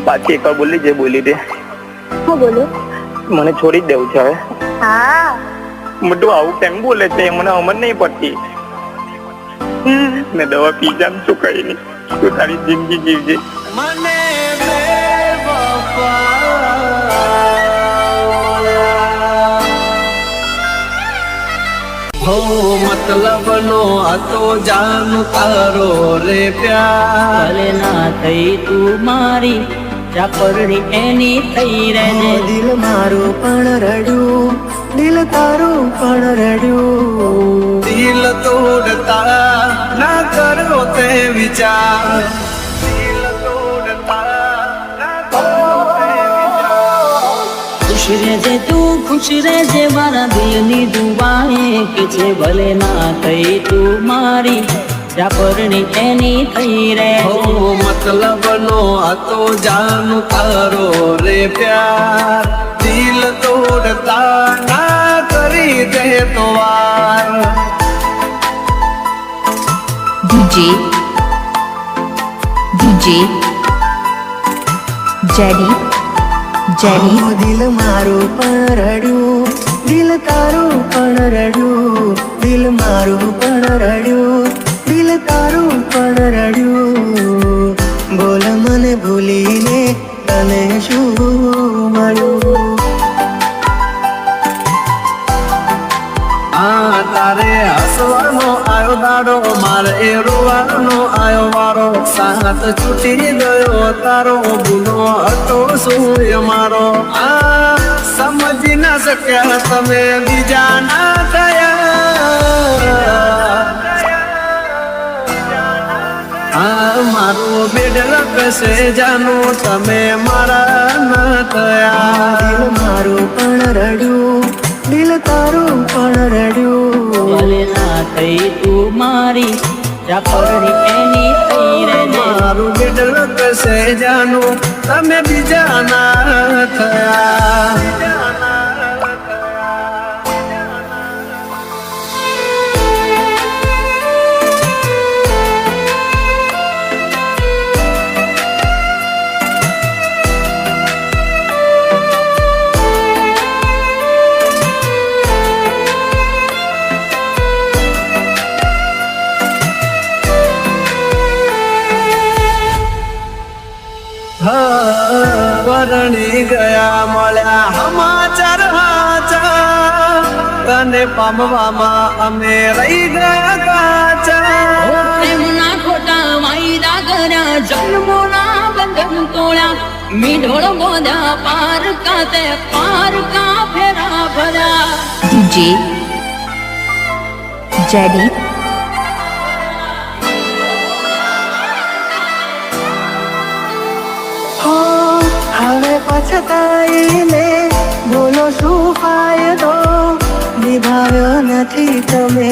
પાછી એકવાર બોલી જે બોલી દે. હું બોલું? મને છોડી જ દેવું છે હવે. હા બધું આવું કેમ બોલે છે મને સમજ નહીં પડતી. ને દવા પી જામ શું કઈ નહીં, તું તારી જિંદગી જીવજે. મને હો મતલબ નો હતો જાન તારો રે પ્યાર. ભલે ના થઈ તું મારી ચાપરણી એની થઈ રહેજે. દિલ મારું પણ રડ્યું, દિલ તારું પણ રડ્યું. દિલ તોડતા ના કરો તે વિચાર. દિલ તોડતા ના કરો તે વિચાર. ખુશ રહેજે તું ખુશ રહેજે મારા દિલની દુઆએ કે છે ભલે ના થઈ તું મારી ચાપરણી એની થઈ રહેજે. હો મતલબ નો હતો જાન તારો રે પ્યાર. દિલ તોડતા ના કરી દે તો વાર. DJ જેડી દિલ મારું પણ રડ્યું, દિલ તારું પણ રડ્યું. દિલ મારું પણ રડ્યું, દિલ તારું પણ રડ્યું. બોલ મને ભૂલીને તને શું મળ્યું? આ તારે હસવાનો આયો દાડો, મારે એ રોવાનો આયો વારો. સાથ છૂટી ગયો તારો, ગુનો હતો શું મારો? આ સમજી ના શક્યા તમે બીજા ના થયા. આ મારું બેડ રખશે જાનો, તમે મારા ના થયા. દિલ મારું પણ રડ્યું, દિલ તારું પણ રડ્યું. ભલે ના થઈ તું મારી ચાપરણી એની થઈ રહેજે. મારું બેડ રખશે જાનો, તમે બીજા ના થયા. વરણી ગયા મળ્યા સમાચાર હાચા, તને પામવામાં અમે રહી ગયા કાચા. પ્રેમના ખોટા વાયદા કર્યા, જન્મોના બંધન તોડ્યા. મીઢોળ બોધ્યા પારકા તે પારકા ફેરા ભર્યા. DJ જેડી હવે પછતાઈને બોલો શું ફાયદો? નિભાવ્યો નથી તમે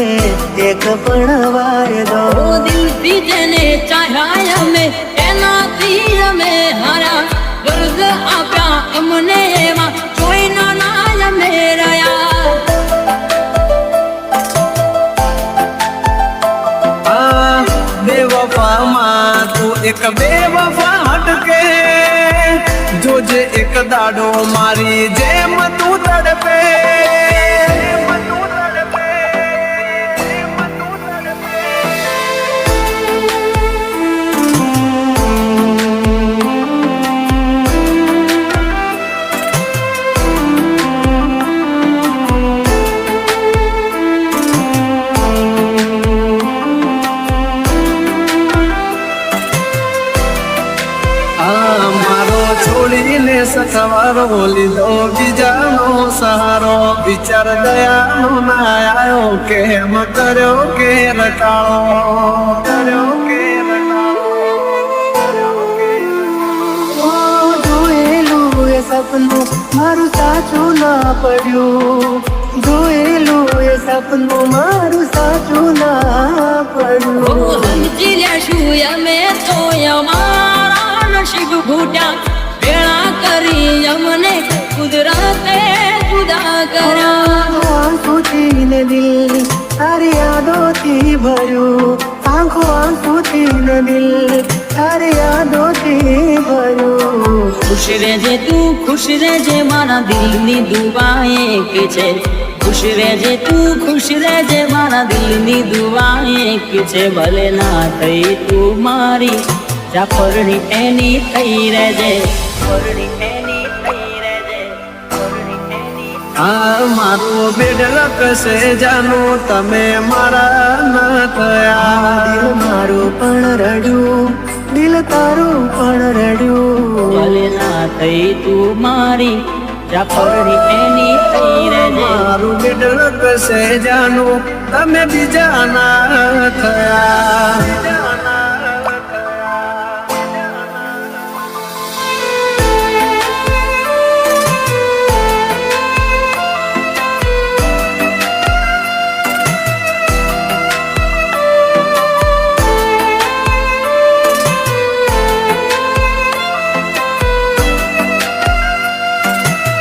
એક પણ વાયદો. ઓ દિલથી જેને ચાહ્યા અમે એનાથી અમે હારા. વર્ગ આપ્યા અમને એમાં જોઈ ના અમે રહ્યા. આ બેવફામાં તું એક બેવફા હટકે. જોજે એક દાડો મારી જેમ તું તડપે. છોડીને સથવારો લીધો બીજાનો સહારો. વિચાર દયાનો ના આવ્યો, કેમ કર્યો કે રટાળો. કર્યો કે જોયેલું એ સપનું મારું સાચું ના પડ્યું. જોયેલું એ સપનું મારું સાચું ના પડ્યું. સમજી લેશું અમે તો અમારા નસીબ ઘૂટ્યા. ભેળા કરી અમને કુદરતે જુદા કર્યા. આંખોથી દિલ તારી યાદોથી ભર્યું. આંખો આંસુથી દિલ તારી યાદોથી ભર્યું. ખુશ રહેજે તું ખુશ રહેજે મારા દિલની દુઆ એક છે ખુશ રહેજે તું ખુશ રહેજે મારા દિલની દુઆ એક છે ભલે ના થઈ તું મારી જાફરની એની થઈ રહેજે પરણી એની થઈ રહેજે પરણી એની આ મારું બેડલક છે જાનું તમે મારા ન થયા. દિલ મારું પણ રડ્યું, દિલ તારું પણ રડ્યું. ભલે ના થઈ તું મારી જાફરની એની થઈ રહેજે મારું બેડલક છે જાનું તમે બીજા ના થયા.